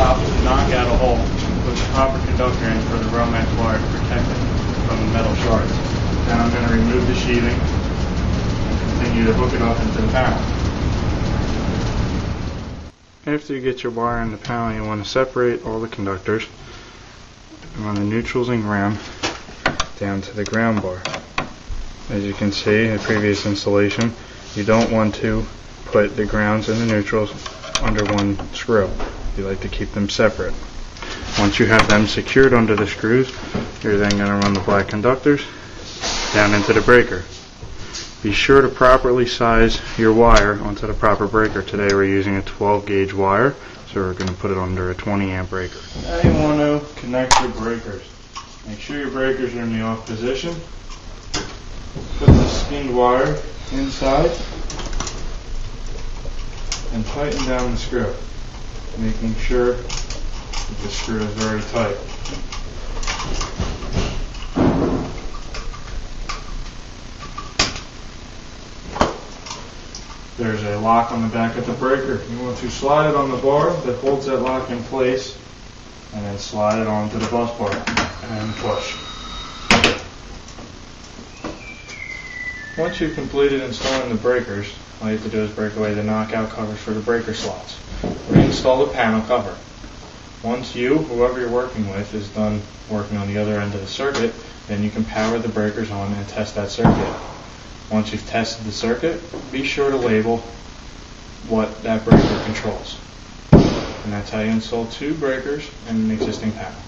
top to knock out a hole, put the proper conductor in for the Romex wire to protect it from the metal shards. Then I'm going to remove the sheathing and continue to hook it up into the panel. After you get your wire in the panel, you want to separate all the conductors on the neutrals and ground down to the ground bar. As you can see in the previous installation, you don't want to put the grounds and the neutrals under one screw. You like to keep them separate. Once you have them secured under the screws, you're then going to run the black conductors down into the breaker. Be sure to properly size your wire onto the proper breaker. Today we're using a 12 gauge wire, so we're going to put it under a 20 amp breaker. Now you want to connect your breakers. Make sure your breakers are in the off position. Put the skinned wire inside and tighten down the screw, making sure that the screw is very tight. There's a lock on the back of the breaker. You want to slide it on the bar that holds that lock in place, and then slide it onto the bus bar and push. Once you've completed installing the breakers, all you have to do is break away the knockout covers for the breaker slots. Reinstall the panel cover. Once you, whoever you're working with, is done working on the other end of the circuit, then you can power the breakers on and test that circuit. Once you've tested the circuit, be sure to label what that breaker controls. And that's how you install 2 breakers in an existing panel.